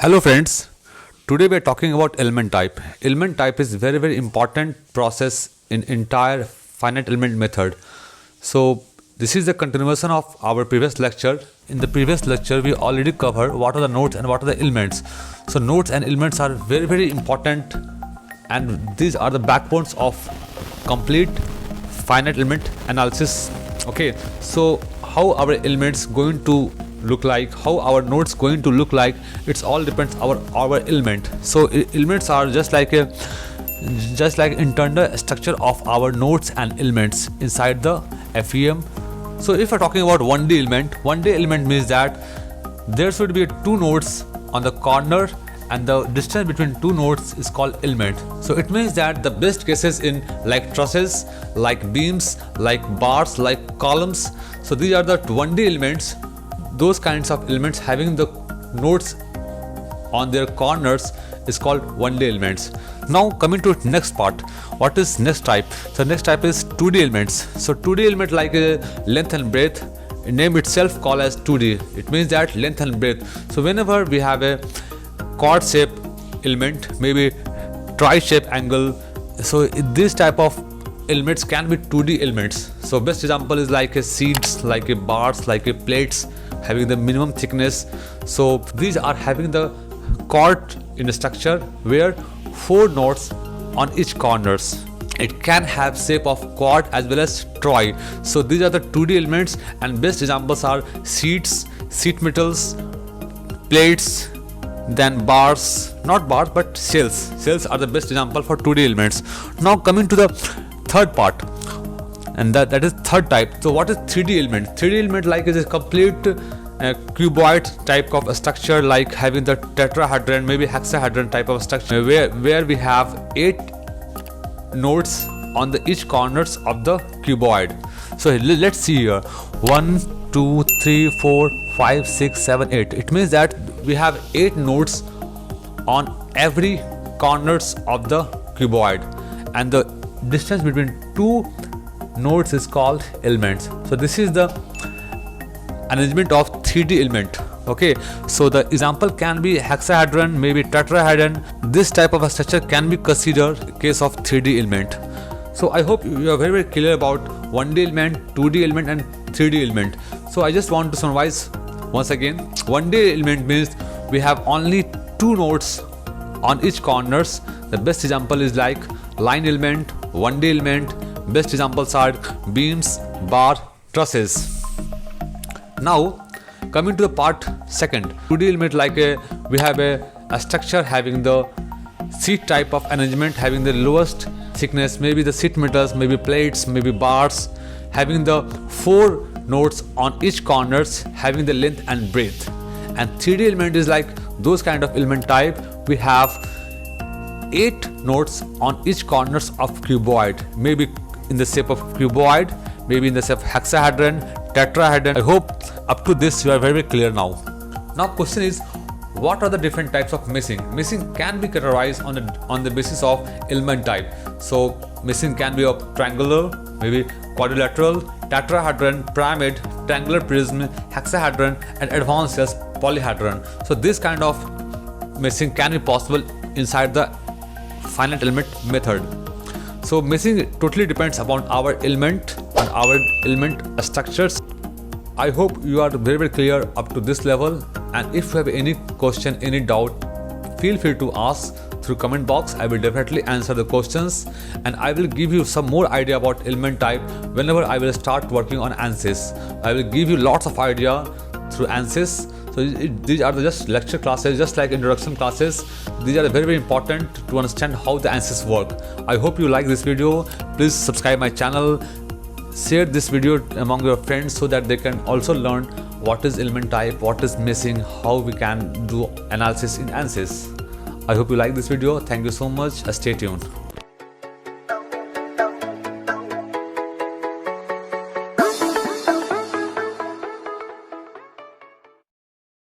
Hello friends, today we are talking about element type. Element type is very important process in entire finite element method. So this is the continuation of our previous lecture. In the previous lecture we already covered what are the nodes and what are the elements. So nodes and elements are very important, and these are the backbones of complete finite element analysis. Okay, so how our elements going to look like, how our nodes going to look like, it's all depends our element. So elements are just like internal structure of our nodes and elements inside the FEM. So if we're talking about 1D element means that there should be two nodes on the corner and the distance between two nodes is called element. So it means that the best cases in like trusses, like beams, like bars, like columns, so these are the 1D elements. Those kinds of elements having the nodes on their corners is called 1D elements. Now coming to next part, what is next type? So next type is 2D elements. So 2D element like length and breadth, name itself called as 2D. It means that length and breadth. So whenever we have a chord shape element, maybe tri-shape angle, so this type of elements can be 2D elements. So best example is like a seeds, like a bars, like a plates having the minimum thickness. So these are having the chord in the structure where four nodes on each corners. It can have shape of chord as well as troy. So these are the 2D elements, and best examples are seats, sheet metals, plates, then bars, not bars but shells. Shells are the best example for 2D elements. Now coming to the third part, and that is third type. So what is 3D element? 3D element like is a complete cuboid type of structure, like having the tetrahedron, maybe hexahedron type of structure where we have 8 nodes on the each corners of the cuboid. So let's see here, 1 2 3 4 5 6 7 8. It means that we have 8 nodes on every corners of the cuboid, and the distance between two nodes is called elements. So this is the arrangement of 3D element. Okay, so the example can be hexahedron, maybe tetrahedron. This type of a structure can be considered case of 3D element. So I hope you are very clear about 1D element, 2D element and 3D element. So I just want to summarize once again. 1D element means we have only two nodes on each corners. The best example is like line element, 1D element. Best examples are beams, bar, trusses. Now coming to the part second, 2D element like we have a structure having the sheet type of arrangement, having the lowest thickness, maybe the sheet metals, maybe plates, maybe bars, having the four nodes on each corners, having the length and breadth. And 3D element is like those kind of element type. We have 8 nodes on each corners of cuboid, maybe in the shape of cuboid, maybe in the shape of hexahedron, tetrahedron. I hope up to this you are very clear now. Now question is, what are the different types of meshing? Meshing can be categorized on the basis of element type. So meshing can be of triangular, maybe quadrilateral, tetrahedron, pyramid, triangular prism, hexahedron, and advanced as polyhedron. So this kind of meshing can be possible inside the finite element method. So meshing totally depends upon our element and our element structures. I hope you are very clear up to this level, and if you have any question, any doubt, feel free to ask through comment box. I will definitely answer the questions, and I will give you some more idea about element type whenever I will start working on ANSYS. I will give you lots of idea through ANSYS. So these are just lecture classes, just like introduction classes. These are very important to understand how the ANSYS work. I hope you like this video. Please subscribe my channel, share this video among your friends so that they can also learn what is element type, what is meshing, how we can do analysis in ANSYS. I hope you like this video. Thank you so much. Stay tuned.